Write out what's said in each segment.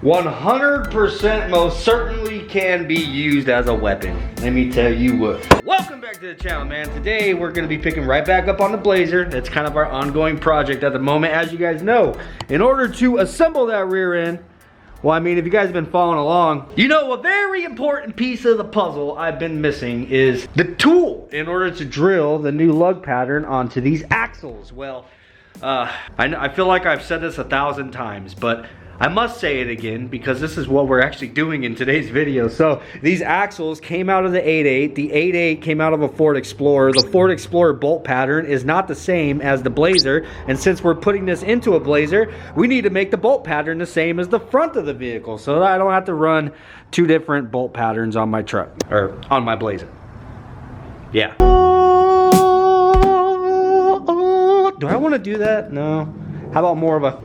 100% most certainly can be used as a weapon. Let me tell you what. Welcome back to the channel, man. Today we're gonna be picking right back up on the Blazer. That's kind of our ongoing project at the moment. As you guys know, in order to assemble that rear end, well, I mean, if you guys have been following along, you know a very important piece of the puzzle I've been missing is the tool in order to drill the new lug pattern onto these axles. Well, I feel like I've said this 1,000 times, but I must say it again because this is what we're actually doing in today's video. So these axles came out of the 8.8. The 8.8 came out of a Ford Explorer. The Ford Explorer bolt pattern is not the same as the Blazer. And since we're putting this into a Blazer, we need to make the bolt pattern the same as the front of the vehicle so that I don't have to run two different bolt patterns on my truck or on my Blazer. Yeah. Do I want to do that? No. How about more of a...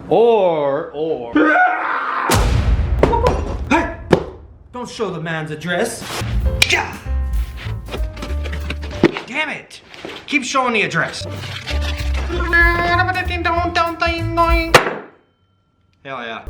Or... Hey! Don't show the man's address. Damn it! Keep showing the address. Hell yeah.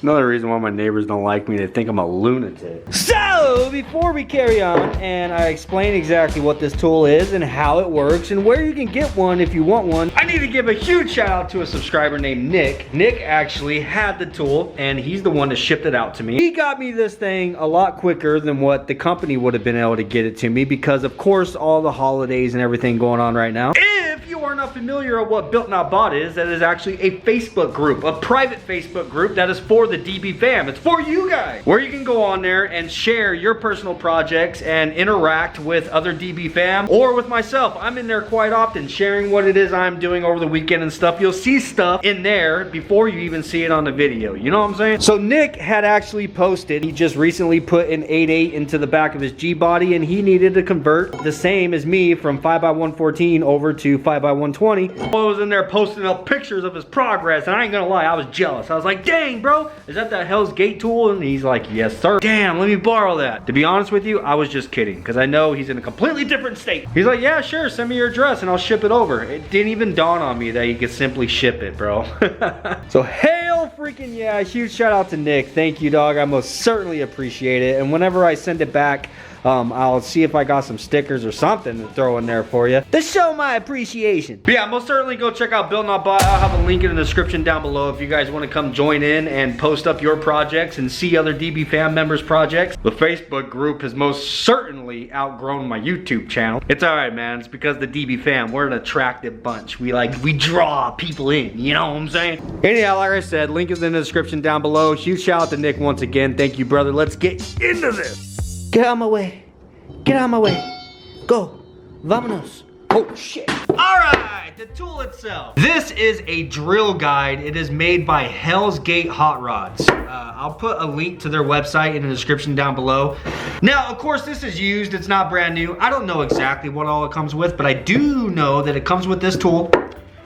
Another reason why my neighbors don't like me, they think I'm a lunatic. So, before we carry on and I explain exactly what this tool is and how it works and where you can get one if you want one, I need to give a huge shout out to a subscriber named Nick. Nick actually had the tool and he's the one that shipped it out to me. He got me this thing a lot quicker than what the company would have been able to get it to me because of course all the holidays and everything going on right now. If you are not familiar with what Built Not Bought is, that is actually a Facebook group, a private Facebook group that is for the DBFam. It's for you guys, where you can go on there and share your personal projects and interact with other DBFam or with myself. I'm in there quite often sharing what it is I'm doing over the weekend and stuff. You'll see stuff in there before you even see it on the video. You know what I'm saying? So Nick had actually posted, he just recently put an 8.8 into the back of his G-body and he needed to convert the same as me from 5x114 over to 5x120. I was in there posting up pictures of his progress and I ain't gonna lie, I was jealous. I was like, dang bro, is that Hell's Gate tool? And he's like, yes sir. Damn, let me borrow that. To be honest with you, I was just kidding because I know he's in a completely different state. He's like, yeah sure, send me your address and I'll ship it over. It didn't even dawn on me that you could simply ship it, bro. So hell freaking yeah, huge shout out to Nick. Thank you dog, I most certainly appreciate it. And whenever I send it back, I'll see if I got some stickers or something to throw in there for you to show my appreciation. But yeah, most certainly go check out Built Not Bought. I'll have a link in the description down below if you guys want to come join in and post up your projects and see other DBFam members' projects. The Facebook group has most certainly outgrown my YouTube channel. It's alright man, it's because the DBFam, we're an attractive bunch. We draw people in, you know what I'm saying? Anyhow, like I said, link is in the description down below. Huge shout out to Nick once again. Thank you brother, let's get into this. Get out of my way. Get out of my way. Go. Vámonos. Oh, shit. Alright, the tool itself. This is a drill guide. It is made by Hell's Gate Hot Rods. I'll put a link to their website in the description down below. Now, of course, this is used. It's not brand new. I don't know exactly what all it comes with, but I do know that it comes with this tool.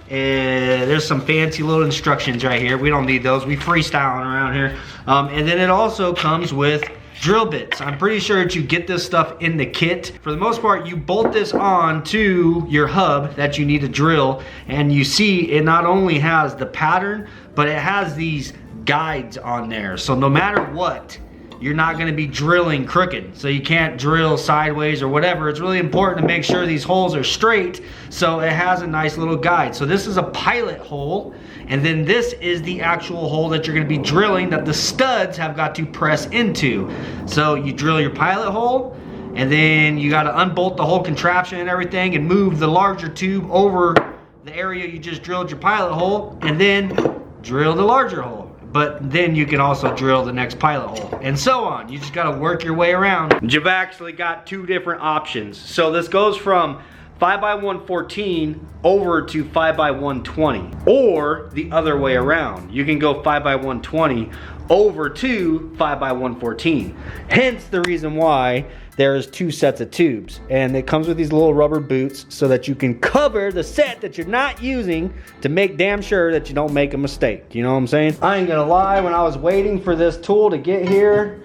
There's some fancy little instructions right here. We don't need those. We freestyling around here. And then it also comes with drill bits. I'm pretty sure that you get this stuff in the kit. For the most part, you bolt this on to your hub that you need to drill, and you see it not only has the pattern, but it has these guides on there. So no matter what, you're not going to be drilling crooked. So you can't drill sideways or whatever. It's really important to make sure these holes are straight. So it has a nice little guide. So this is a pilot hole. And then this is the actual hole that you're going to be drilling that the studs have got to press into. So you drill your pilot hole. And then you got to unbolt the whole contraption and everything. And move the larger tube over the area you just drilled your pilot hole. And then drill the larger hole. But then you can also drill the next pilot hole and so on. You just gotta work your way around. You've actually got two different options. So this goes from 5x114 over to 5x120, or the other way around. You can go 5x120 over to 5x114. Hence the reason why there's 2 sets of tubes, and it comes with these little rubber boots so that you can cover the set that you're not using to make damn sure that you don't make a mistake. You know what I'm saying? I ain't gonna lie, when I was waiting for this tool to get here,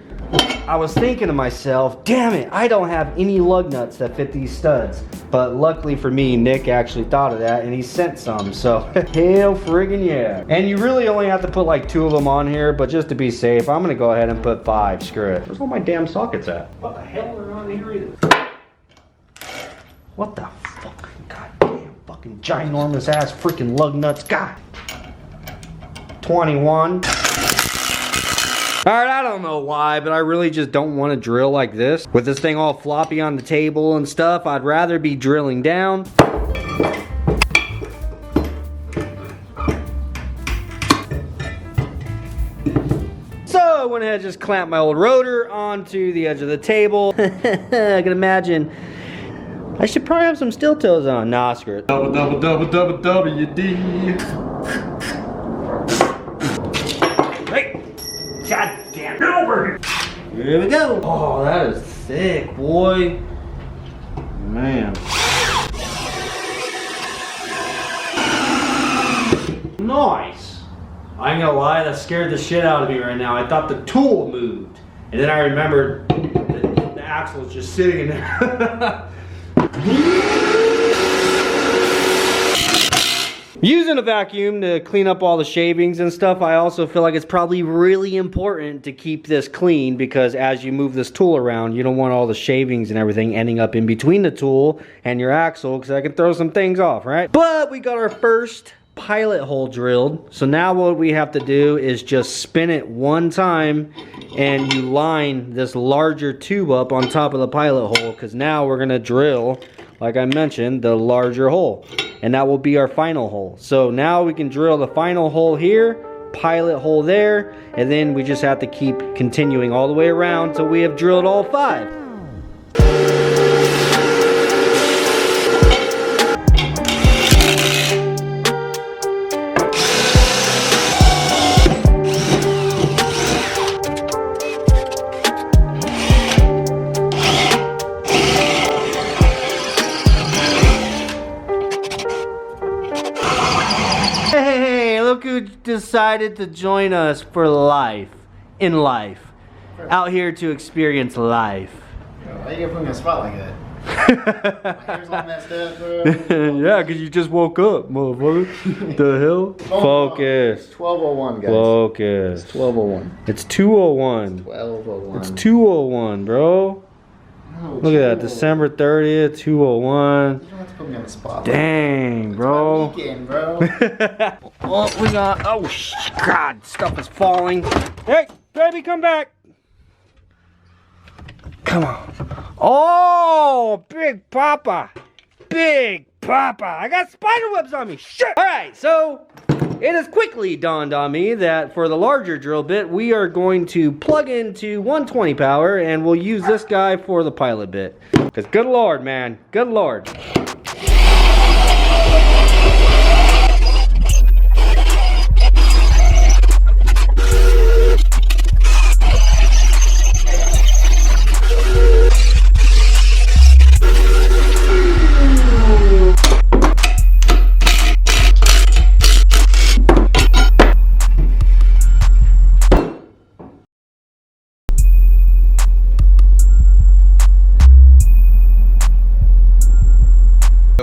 I was thinking to myself, damn it, I don't have any lug nuts that fit these studs. But luckily for me, Nick actually thought of that and he sent some, so hell friggin' yeah. And you really only have to put like 2 of them on here, but just to be safe, I'm gonna go ahead and put 5, screw it. Where's all my damn sockets at? What the hell are on here either? What the fuck? Goddamn fucking ginormous ass freaking lug nuts, God. 21. Alright, I don't know why, but I really just don't want to drill like this. With this thing all floppy on the table and stuff, I'd rather be drilling down. So I went ahead and just clamped my old rotor onto the edge of the table. I can imagine I should probably have some steel toes on. Nah, screw it. Double, double, double, double, WD. God damn it, over here. Here we go. Oh, that is thick, boy. Man. Nice. I ain't gonna lie, that scared the shit out of me right now. I thought the tool moved. And then I remembered the axle was just sitting in there. Using a vacuum to clean up all the shavings and stuff, I also feel like it's probably really important to keep this clean, because as you move this tool around, you don't want all the shavings and everything ending up in between the tool and your axle, because that can throw some things off, right? But we got our first pilot hole drilled, so now what we have to do is just spin it one time and you line this larger tube up on top of the pilot hole, because now we're gonna drill, like I mentioned, the larger hole, and that will be our final hole. So now we can drill the final hole here, pilot hole there, and then we just have to keep continuing all the way around until we have drilled all 5. Decided to join us for life, in life, out here to experience life. Why you gonna put me on the spot like that? My hair's all messed up, bro. Yeah, because you just woke up, motherfucker. The hell? Focus. 12:01, guys. Focus. It's 12:01. It's 2:01. 12:01. It's 2:01, bro. No, look at that, December 30th, 2:01. You don't have to put me on the spot. Dang, bro. It's my weekend, bro. Oh, we got, oh, God, stuff is falling. Hey, baby, come back. Come on. Oh, Big Papa. Big Papa. I got spider webs on me. Shit. All right, so it has quickly dawned on me that for the larger drill bit, we are going to plug into 120 power, and we'll use this guy for the pilot bit. Because good Lord, man, good Lord.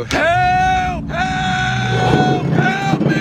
Help! Help! Help me!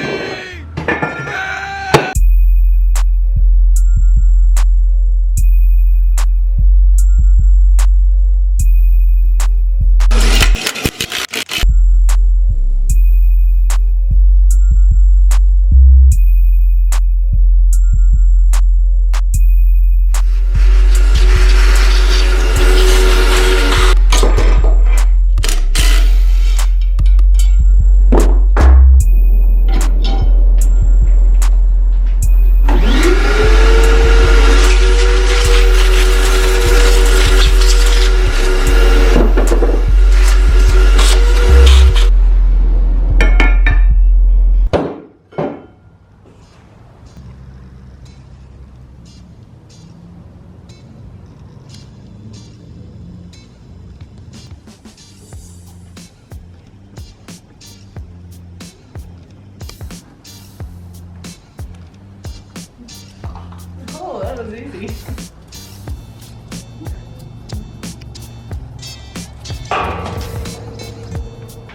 was easy.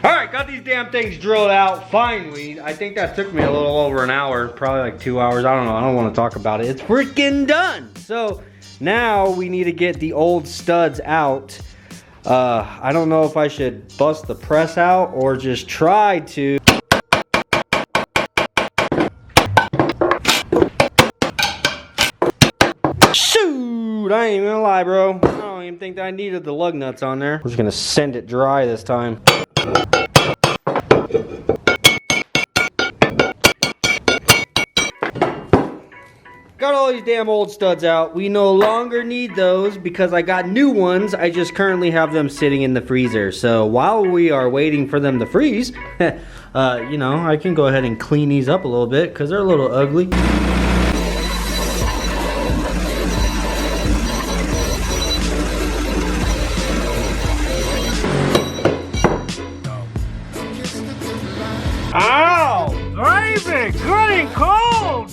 Alright, got these damn things drilled out finally. I think that took me a little over an hour, probably like 2 hours. I don't know, I don't want to talk about it. It's freaking done. So now we need to get the old studs out. I don't know if I should bust the press out or just try to. Shoot, I ain't even gonna lie, bro. I don't even think that I needed the lug nuts on there. I'm just gonna send it dry this time. Got all these damn old studs out. We no longer need those because I got new ones. I just currently have them sitting in the freezer. So while we are waiting for them to freeze, you know, I can go ahead and clean these up a little bit because they're a little ugly. Ow! Baby, good and cold!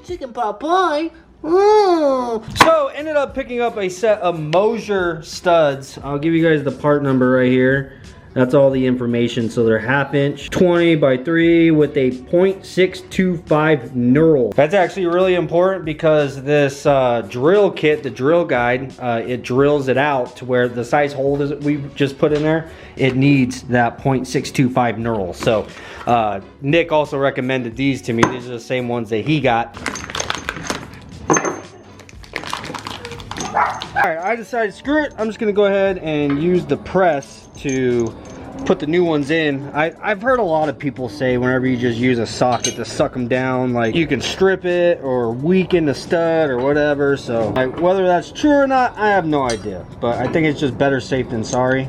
Chicken pot pie. Mm. So ended up picking up a set of Mosier studs. I'll give you guys the part number right here. That's all the information. So they're 1/2 inch, 20 by 3 with a 0.625 knurl. That's actually really important because this drill kit, the drill guide, it drills it out to where the size hole that we just put in there, it needs that 0.625 knurl. So Nick also recommended these to me. These are the same ones that he got. Alright, I decided, screw it, I'm just gonna go ahead and use the press to put the new ones in. I've heard a lot of people say whenever you just use a socket to suck them down, like you can strip it or weaken the stud or whatever. So like, whether that's true or not, I have no idea, but I think it's just better safe than sorry.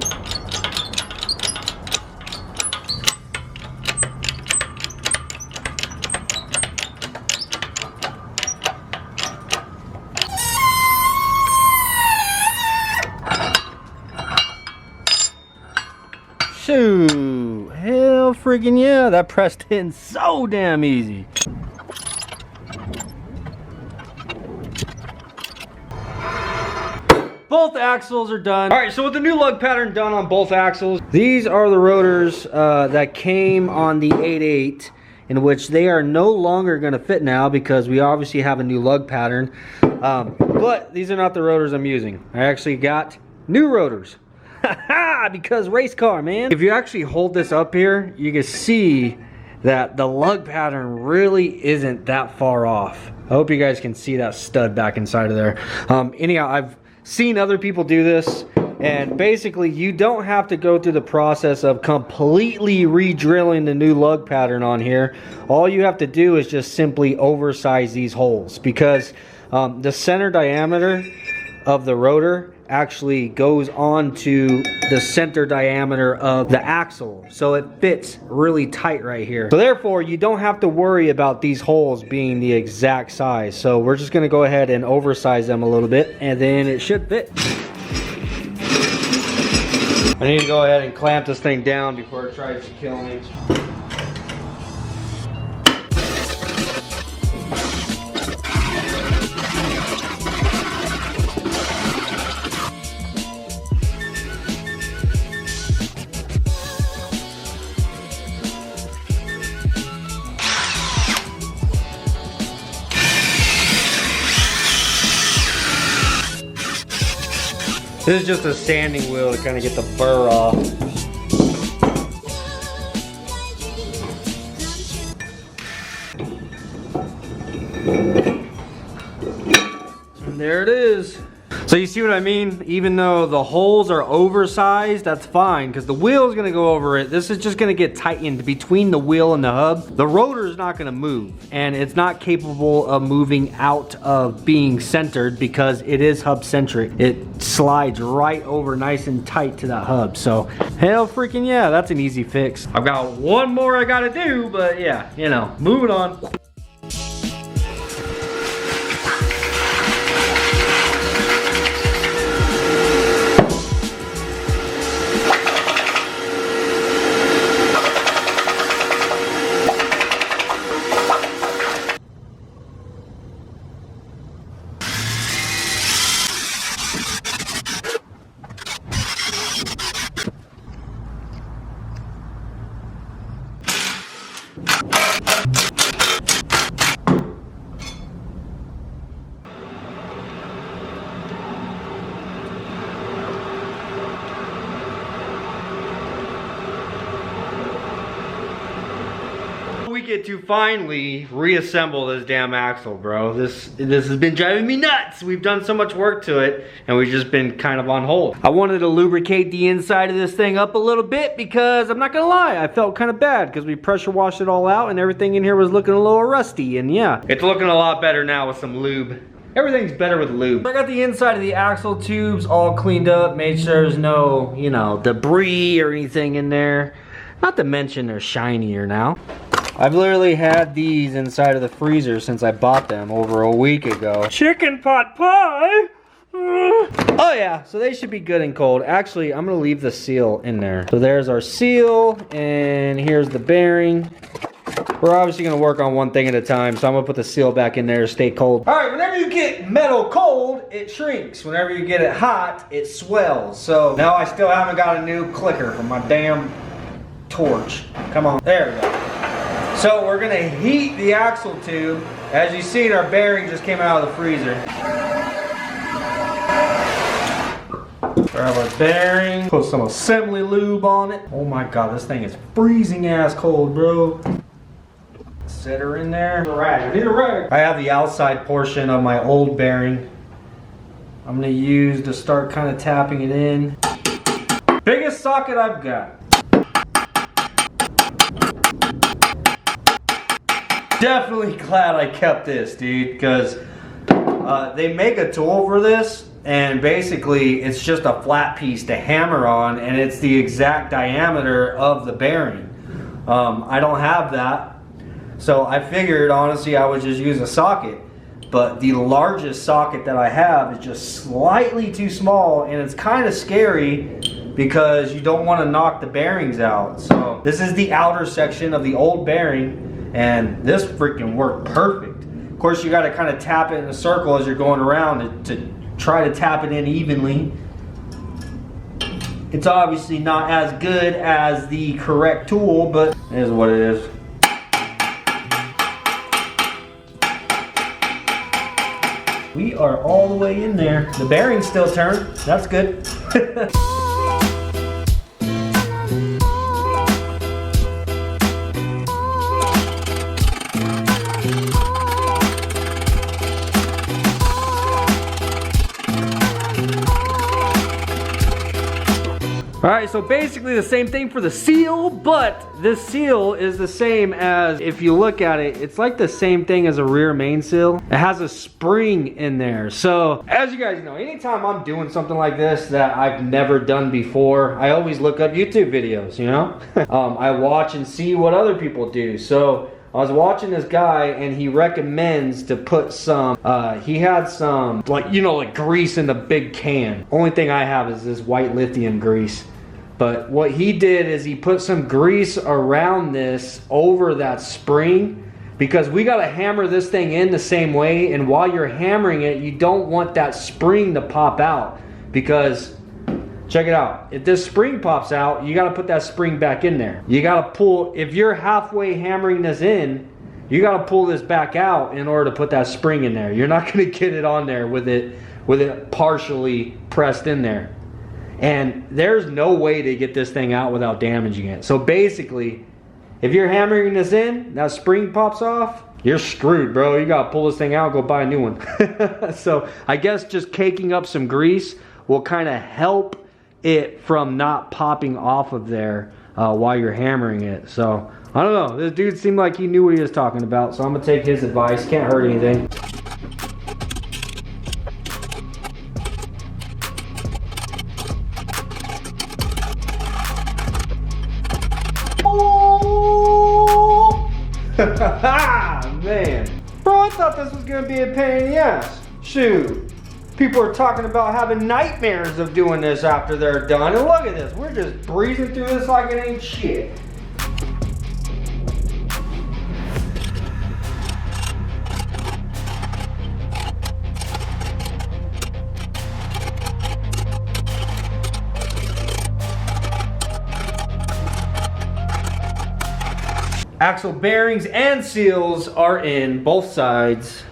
Shoot, hell freaking yeah, that pressed in so damn easy. Both axles are done. All right, so with the new lug pattern done on both axles, these are the rotors that came on the 8.8, in which they are no longer gonna fit now because we obviously have a new lug pattern. But these are not the rotors I'm using. I actually got new rotors. Because race car, man. If you actually hold this up here, you can see that the lug pattern really isn't that far off. I hope you guys can see that stud back inside of there. Anyhow, I've seen other people do this, and basically you don't have to go through the process of completely re-drilling the new lug pattern on here. All you have to do is just simply oversize these holes, because the center diameter of the rotor actually goes on to the center diameter of the axle, so it fits really tight right here. So therefore you don't have to worry about these holes being the exact size. So we're just going to go ahead and oversize them a little bit, and then it should fit. I need to go ahead and clamp this thing down before it tries to kill me. This is just a sanding wheel to kind of get the burr off. And there it is. So you see what I mean? Even though the holes are oversized, that's fine, because the wheel is going to go over it. This is just going to get tightened between the wheel and the hub. The rotor is not going to move, and it's not capable of moving out of being centered because it is hub centric. It slides right over nice and tight to that hub. So hell freaking yeah, that's an easy fix. I've got one more I got to do, but yeah, you know, moving on. get to finally reassemble this damn axle, bro. This has been driving me nuts. We've done so much work to it, and we've just been kind of on hold. I wanted to lubricate the inside of this thing up a little bit because I'm not gonna lie, I felt kind of bad because we pressure washed it all out and everything in here was looking a little rusty, and yeah, it's looking a lot better now with some lube. Everything's better with lube. I got the inside of the axle tubes all cleaned up, made sure there's no, you know, debris or anything in there. Not to mention they're shinier now. I've literally had these inside of the freezer since I bought them over a week ago. Chicken pot pie! Oh yeah, so they should be good and cold. Actually, I'm gonna leave the seal in there. So there's our seal, and here's the bearing. We're obviously gonna work on one thing at a time, so I'm gonna put the seal back in there to stay cold. All right, whenever you get metal cold, it shrinks. Whenever you get it hot, it swells. So now I still haven't got a new clicker for my damn torch. Come on, there we go. So we're gonna heat the axle tube. As you see, our bearing just came out of the freezer. Grab our bearing, put some assembly lube on it. Oh my God, this thing is freezing ass cold, bro. Set her in there. I need a rag. I have the outside portion of my old bearing I'm gonna use to start kind of tapping it in. Biggest socket I've got. Definitely glad I kept this, dude, because they make a tool for this, and basically it's just a flat piece to hammer on, and it's the exact diameter of the bearing. I don't have that. So I figured, honestly, I would just use a socket. But the largest socket that I have is just slightly too small, and it's kind of scary because you don't want to knock the bearings out. So this is the outer section of the old bearing, and this freaking worked perfect. Of course, you got to kind of tap it in a circle as you're going around to try to tap it in evenly. It's obviously not as good as the correct tool, but it is what it is. We are all the way in there. The bearings still turn. That's good. Alright, so basically the same thing for the seal, but this seal is the same as, if you look at it, it's like the same thing as a rear main seal. It has a spring in there. So, as you guys know, anytime I'm doing something like this that I've never done before, I always look up YouTube videos, you know? I watch and see what other people do. So, I was watching this guy, and he recommends to put some, he had some, like, you know, like grease in the big can. Only thing I have is this white lithium grease. But what he did is he put some grease around this over that spring, because we got to hammer this thing in the same way, and while you're hammering it, you don't want that spring to pop out, because check it out, if this spring pops out, you got to put that spring back in there. You got to pull, if you're halfway hammering this in, you got to pull this back out in order to put that spring in there. You're not going to get it on there with it partially pressed in there. And there's no way to get this thing out without damaging it. So basically, if you're hammering this in, that spring pops off, you're screwed, bro. You gotta pull this thing out, go buy a new one. So I guess just caking up some grease will kind of help it from not popping off of there while you're hammering it. So I don't know, this dude seemed like he knew what he was talking about, so I'm gonna take his advice. Can't hurt anything. Man, bro, I thought this was gonna be a pain in the ass. Shoot, people are talking about having nightmares of doing this after they're done, and look at this, we're just breezing through this like it ain't shit. Axle bearings and seals are in, both sides.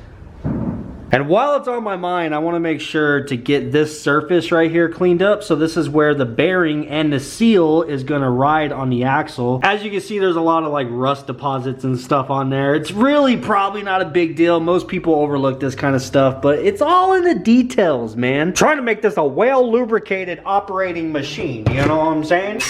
And while it's on my mind, I want to make sure to get this surface right here cleaned up. So this is where the bearing and the seal is going to ride on the axle. As you can see, there's a lot of like rust deposits and stuff on there. It's really probably not a big deal. Most people overlook this kind of stuff, but it's all in the details, man. Trying to make this a well lubricated operating machine, you know what I'm saying?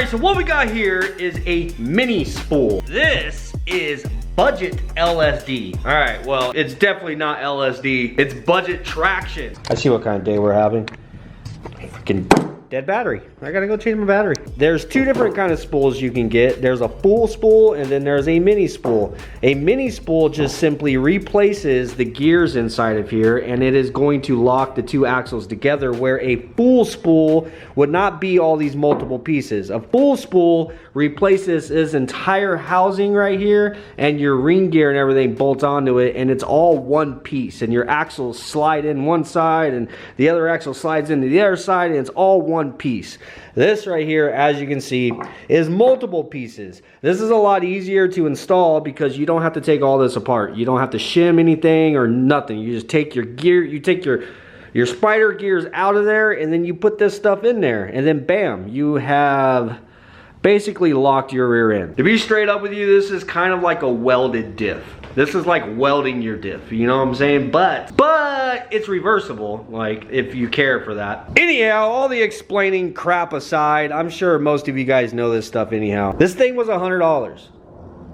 So what we got here is a mini spool. This is budget LSD. All right, well, it's definitely not LSD. It's budget traction. I see what kind of day we're having. Freaking dead battery. I gotta go change my battery. There's two different kind of spools you can get. There's a full spool and then there's a mini spool. A mini spool just simply replaces the gears inside of here and it is going to lock the two axles together, where a full spool would not be all these multiple pieces. A full spool replaces this entire housing right here and your ring gear and everything bolts onto it, and it's all one piece, and your axles slide in one side and the other axle slides into the other side, and it's all one piece. This right here, as you can see, is multiple pieces. This is a lot easier to install because you don't have to take all this apart. You don't have to shim anything or nothing. You just take your gear, you take your spider gears out of there, and then you put this stuff in there, and then bam, you have basically locked your rear end. To be straight up with you, this is kind of like a welded diff. This is like welding your diff, you know what I'm saying? But it's reversible, like, if you care for that. Anyhow, all the explaining crap aside, I'm sure most of you guys know this stuff anyhow. This thing was $100.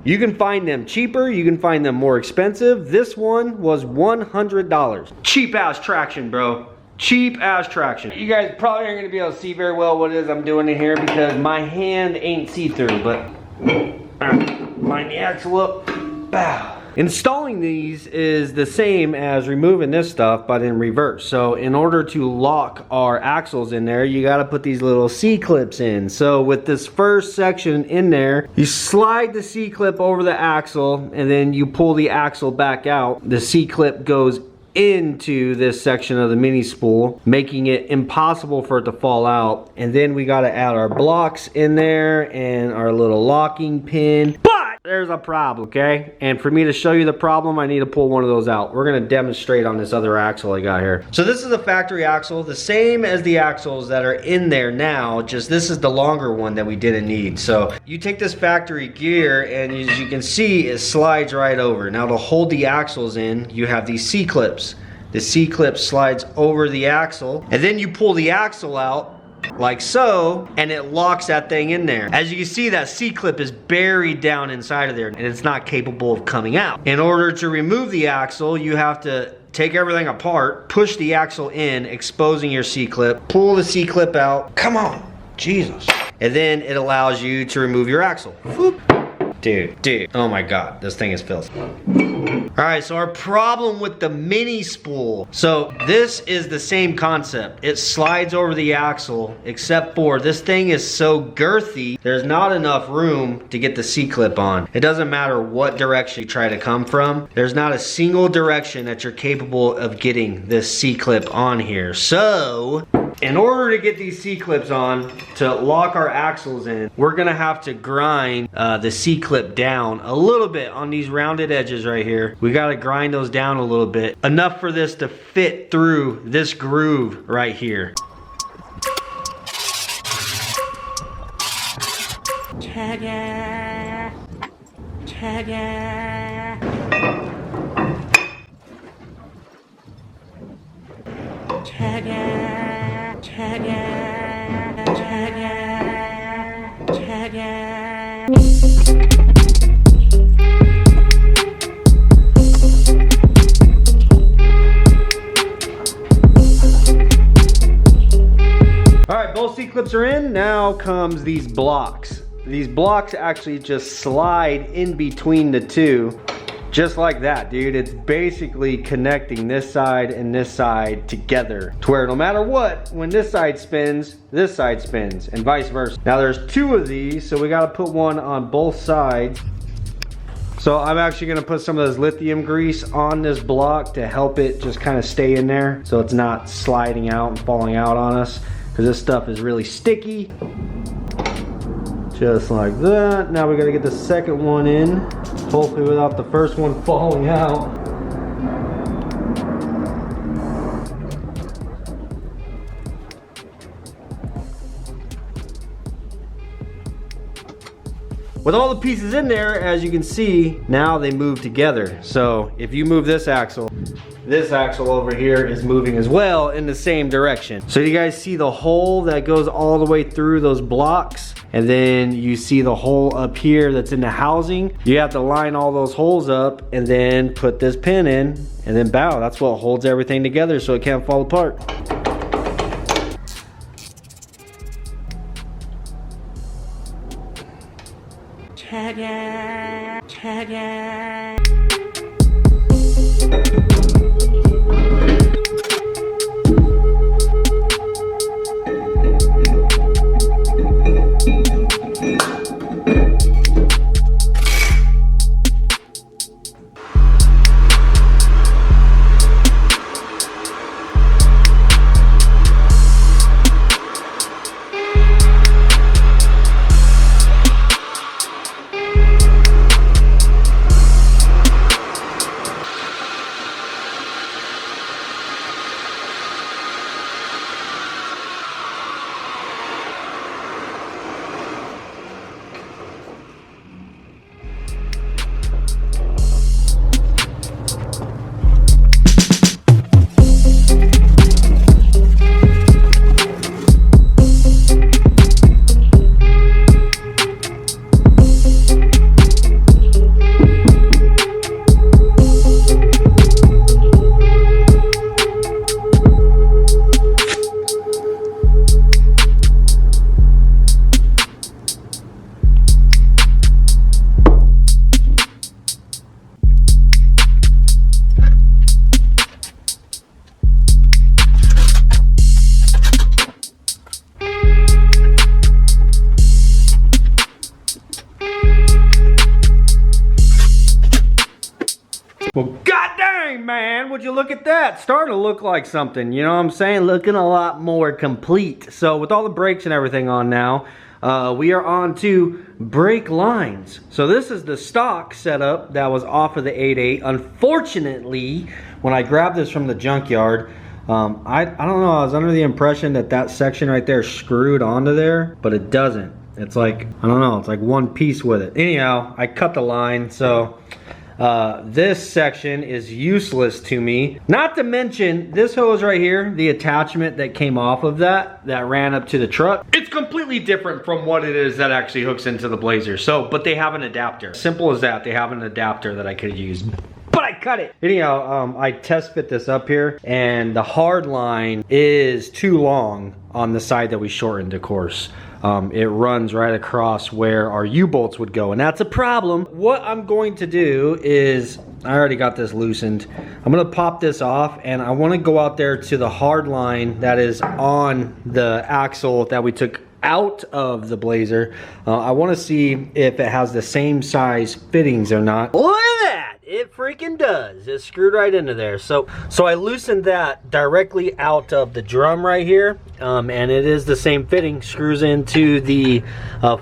You can find them cheaper, you can find them more expensive. This one was $100. Cheap ass traction, bro. Cheap ass traction. You guys probably aren't gonna be able to see very well what it is I'm doing in here because my hand ain't see-through, but line the axle up, bow. Installing these is the same as removing this stuff, but in reverse. So in order to lock our axles in there, you gotta put these little C-clips in. So with this first section in there, you slide the C-clip over the axle and then you pull the axle back out. The C-clip goes into this section of the mini spool, making it impossible for it to fall out. And then we got to add our blocks in there and our little locking pin. But there's a problem, okay? And for me to show you the problem, I need to pull one of those out. We're going to demonstrate on this other axle I got here. So this is a factory axle, the same as the axles that are in there now, just this is the longer one that we didn't need. So you take this factory gear and as you can see, it slides right over. Now to hold the axles in, you have these C-clips. The C-clip slides over the axle and then you pull the axle out like so, and it locks that thing in there. As you can see, that C-clip is buried down inside of there and it's not capable of coming out. In order to remove the axle, you have to take everything apart, push the axle in, exposing your C-clip, pull the C-clip out. Come on, Jesus. And then it allows you to remove your axle. Whoop. Dude, oh my God, this thing is filthy. All right, so our problem with the mini spool. So this is the same concept. It slides over the axle, except for this thing is so girthy, there's not enough room to get the C-clip on. It doesn't matter what direction you try to come from. There's not a single direction that you're capable of getting this C-clip on here. So In order to get these C-clips on, to lock our axles in, we're gonna have to grind the C-clip down a little bit on these rounded edges right here. We gotta grind those down a little bit, enough for this to fit through this groove right here. Ta-da! Ta-da! Ta-da! Ta-da! Ta-da! Ta-da! All right, both C-clips are in. Now comes these blocks. These blocks actually just slide in between the two, just like that, dude. It's basically connecting this side and this side together to where no matter what, when this side spins, and vice versa. Now there's two of these, so we gotta put one on both sides. So I'm actually gonna put some of this lithium grease on this block to help it just kind of stay in there so it's not sliding out and falling out on us, because this stuff is really sticky. Just like that. Now we gotta get the second one in, hopefully without the first one falling out. With all the pieces in there, as you can see, now they move together. So if you move this axle over here is moving as well in the same direction. So you guys see the hole that goes all the way through those blocks? And then you see the hole up here that's in the housing. You have to line all those holes up and then put this pin in and then bow. That's what holds everything together so it can't fall apart. Ta-da! Ta-da! Well, god dang, man, would you look at that? Starting to look like something, you know what I'm saying? Looking a lot more complete. So with all the brakes and everything on now, we are on to brake lines. So this is the stock setup that was off of the 8.8. Unfortunately, when I grabbed this from the junkyard, I don't know, I was under the impression that that section right there screwed onto there, but it doesn't. It's like, I don't know, it's like one piece with it. Anyhow, I cut the line, so this section is useless to me. Not to mention this hose right here, the attachment that came off of that ran up to the truck. It's completely different from what it is that actually hooks into the Blazer. So, but they have an adapter. Simple as that, they have an adapter that I could use. But I cut it. Anyhow, I test fit this up here, and the hard line is too long on the side that we shortened, of course. It runs right across where our U-bolts would go, and that's a problem. What I'm going to do is, I already got this loosened. I'm gonna pop this off, and I wanna go out there to the hard line that is on the axle that we took out of the Blazer. I wanna see if it has the same size fittings or not. Look at that! it freaking does. It's screwed right into there. So I loosened that directly out of the drum right here, and it is the same fitting, screws into the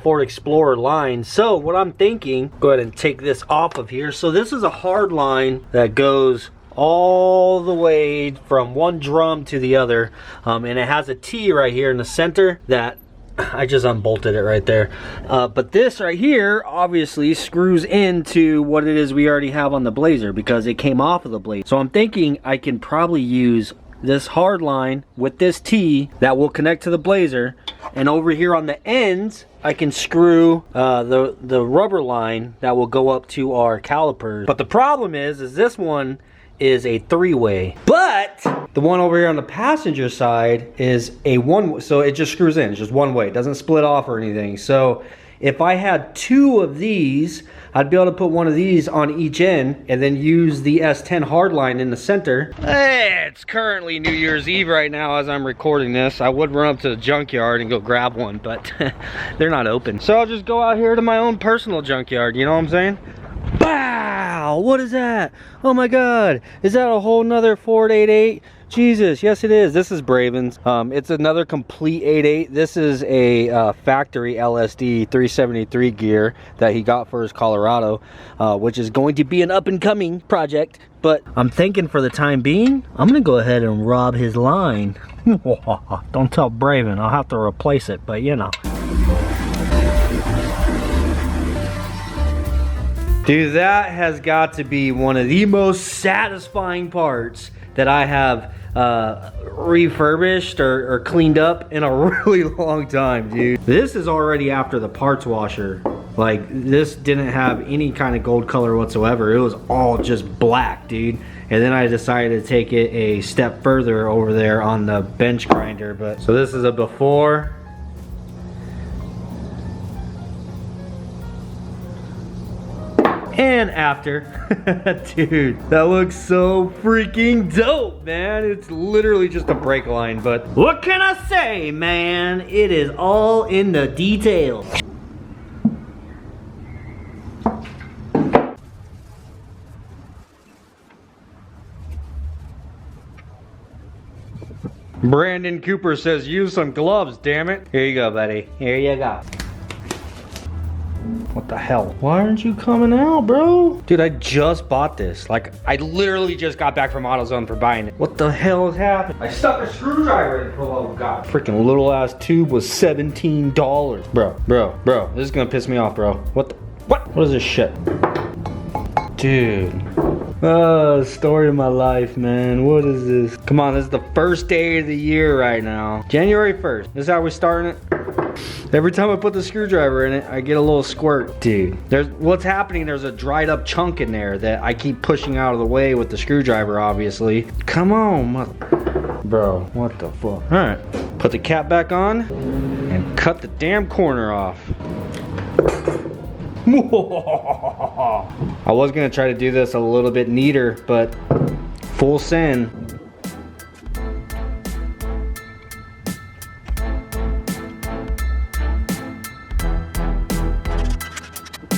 Ford Explorer line. So what I'm thinking, go ahead and take this off of here. So this is a hard line that goes all the way from one drum to the other, and it has a T right here in the center that I just unbolted it right there. But this right here obviously screws into what it is we already have on the Blazer because it came off of the Blazer. So I'm thinking I can probably use this hard line with this T that will connect to the Blazer, and over here on the ends I can screw the rubber line that will go up to our calipers. But the problem is this one is a 3-way, but the one over here on the passenger side is a 1-way, so it just screws in. It's just 1 way, it doesn't split off or anything. So if I had 2 of these, I'd be able to put one of these on each end and then use the S10 hardline in the center. Hey, it's currently New Year's Eve right now as I'm recording this. I would run up to the junkyard and go grab one, but they're not open. So I'll just go out here to my own personal junkyard, you know what I'm saying? Wow, what is that? Oh my God, is that a whole nother Ford 8.8? Jesus, yes it is. This is Braven's. It's another complete 8.8. This is a factory LSD 373 gear that he got for his Colorado, which is going to be an up and coming project. But I'm thinking for the time being, I'm gonna go ahead and rob his line. Don't tell Braven, I'll have to replace it, but you know. Dude, that has got to be one of the most satisfying parts that I have refurbished or cleaned up in a really long time, dude. This is already after the parts washer. Like, this didn't have any kind of gold color whatsoever. It was all just black, dude. And then I decided to take it a step further over there on the bench grinder. But so this is a before. And after. Dude, that looks so freaking dope, man. It's literally just a brake line, but what can I say, man? It is all in the details. Brandon Cooper says use some gloves, damn it. Here you go, buddy. Here you go. What the hell? Why aren't you coming out, bro? Dude, I just bought this. Like, I literally just got back from AutoZone for buying it. What the hell is happening? I stuck a screwdriver in it. Oh, God. Freaking little ass tube was $17. Bro. This is gonna piss me off, bro. What is this shit? Dude. Oh, story of my life, man. What is this? Come on, this is the first day of the year right now. January 1st. This is how we're starting it. Every time I put the screwdriver in it, I get a little squirt. Dude, what's happening, there's a dried up chunk in there that I keep pushing out of the way with the screwdriver, obviously. Come on, bro, what the fuck? All right, put the cap back on and cut the damn corner off. I was gonna try to do this a little bit neater, but full send.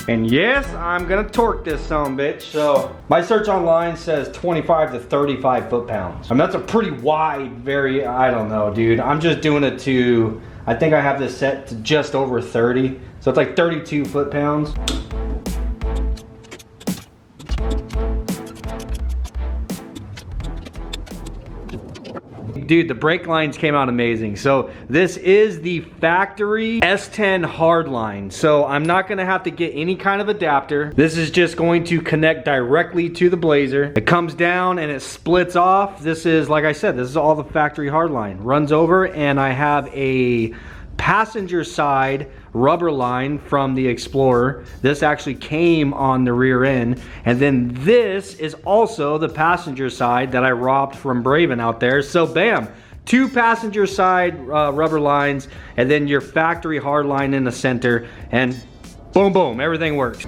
And yes, I'm gonna torque this sumbitch. So my search online says 25 to 35 foot-pounds. I mean, that's a pretty wide, I don't know, dude. I'm just doing it to, I think I have this set to just over 30. So it's like 32 foot-pounds. Dude, the brake lines came out amazing. So this is the factory S10 hardline. So I'm not gonna have to get any kind of adapter. This is just going to connect directly to the Blazer. It comes down and it splits off. This is, like I said, this is all the factory hardline. Runs over, and I have a passenger side rubber line from the Explorer. This actually came on the rear end, and then this is also the passenger side that I robbed from Braven out there. So bam, 2 passenger side rubber lines, and then your factory hard line in the center, and boom boom, everything works.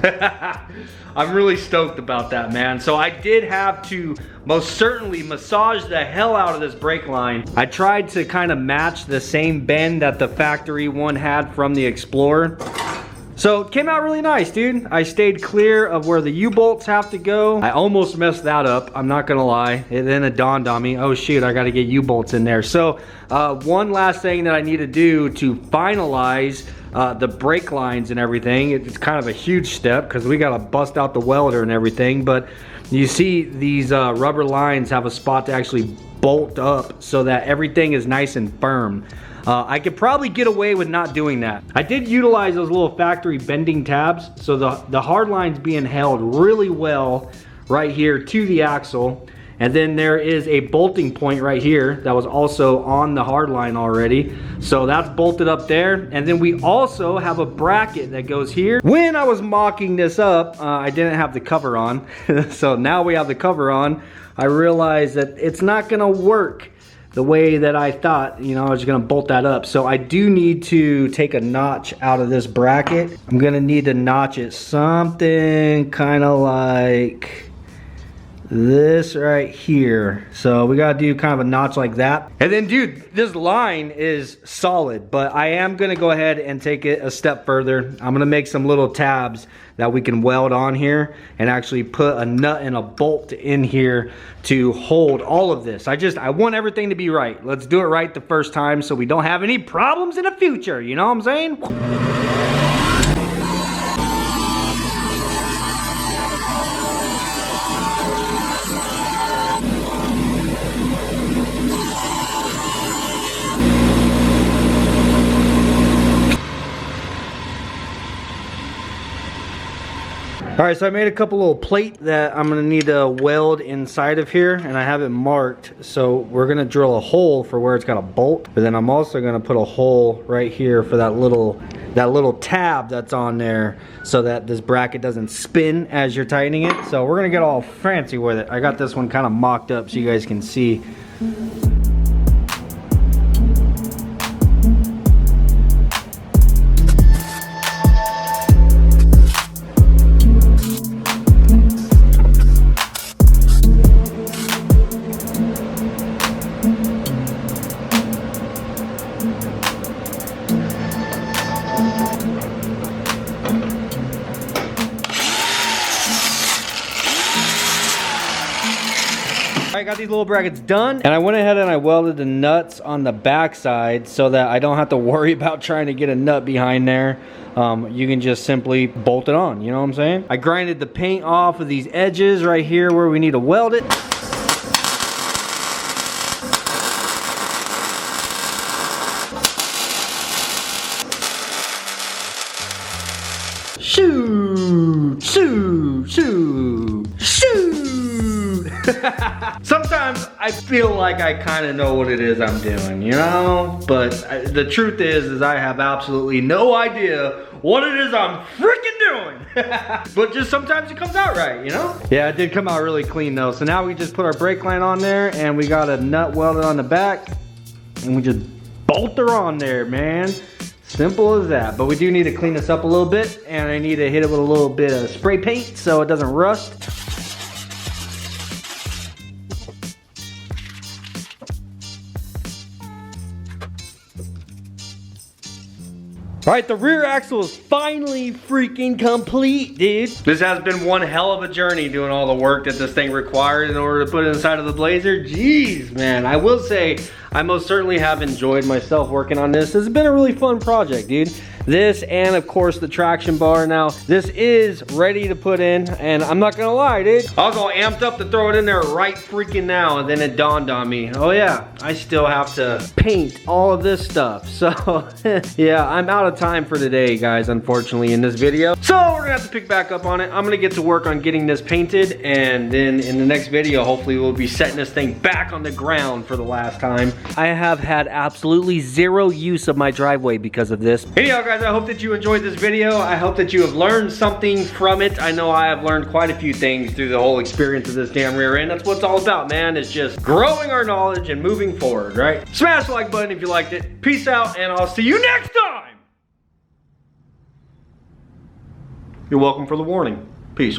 I'm really stoked about that, man. So I did have to most certainly massage the hell out of this brake line. I tried to kind of match the same bend that the factory one had from the Explorer. So it came out really nice, dude. I stayed clear of where the U-bolts have to go. I almost messed that up, I'm not gonna lie. And then it dawned on me, oh shoot, I gotta get U-bolts in there. So one last thing that I need to do to finalize the brake lines and everything, it's kind of a huge step because we gotta bust out the welder and everything, but you see these rubber lines have a spot to actually bolt up so that everything is nice and firm. I could probably get away with not doing that. I did utilize those little factory bending tabs, so the hard line's being held really well right here to the axle. And then there is a bolting point right here that was also on the hard line already. So that's bolted up there. And then we also have a bracket that goes here. When I was mocking this up, I didn't have the cover on. So now we have the cover on. I realized that it's not gonna work the way that I thought, you know, I was gonna bolt that up. So I do need to take a notch out of this bracket. I'm gonna need to notch it something kind of like this right here. So we gotta do kind of a notch like that. And then dude, this line is solid, but I am gonna go ahead and take it a step further. I'm gonna make some little tabs that we can weld on here and actually put a nut and a bolt in here to hold all of this. I want everything to be right. Let's do it right the first time so we don't have any problems in the future, you know what I'm saying? All right, so I made a couple little plate that I'm gonna need to weld inside of here, and I have it marked. So we're gonna drill a hole for where it's got a bolt, but then I'm also gonna put a hole right here for that little tab that's on there so that this bracket doesn't spin as you're tightening it. So we're gonna get all fancy with it. I got this one kind of mocked up so you guys can see. I got these little brackets done, and I went ahead and I welded the nuts on the back side so that I don't have to worry about trying to get a nut behind there. You can just simply bolt it on, you know what I'm saying? I grinded the paint off of these edges right here where we need to weld it. Shoot, shoot, shoot, shoot. Sometimes I feel like I kind of know what it is I'm doing, you know? But the truth is I have absolutely no idea what it is I'm freaking doing. But just sometimes it comes out right, you know? Yeah, it did come out really clean though. So now we just put our brake line on there and we got a nut welded on the back and we just bolt her on there, man. Simple as that. But we do need to clean this up a little bit, and I need to hit it with a little bit of spray paint so it doesn't rust. All right, the rear axle is finally freaking complete, dude. This has been one hell of a journey doing all the work that this thing required in order to put it inside of the Blazer. Jeez, man, I will say I most certainly have enjoyed myself working on this. This has been a really fun project, dude. This and of course the traction bar. Now, this is ready to put in, and I'm not gonna lie, dude. I was all amped up to throw it in there right freaking now, and then it dawned on me, oh yeah, I still have to paint all of this stuff. So, yeah, I'm out of time for today, guys, unfortunately, in this video. So, we're gonna have to pick back up on it. I'm gonna get to work on getting this painted, and then in the next video, hopefully we'll be setting this thing back on the ground for the last time. I have had absolutely zero use of my driveway because of this. Anyhow, guys, I hope that you enjoyed this video. I hope that you have learned something from it. I know I have learned quite a few things through the whole experience of this damn rear end. That's what it's all about, man. It's just growing our knowledge and moving forward, right? Smash the like button if you liked it. Peace out, and I'll see you next time. You're welcome for the warning. Peace.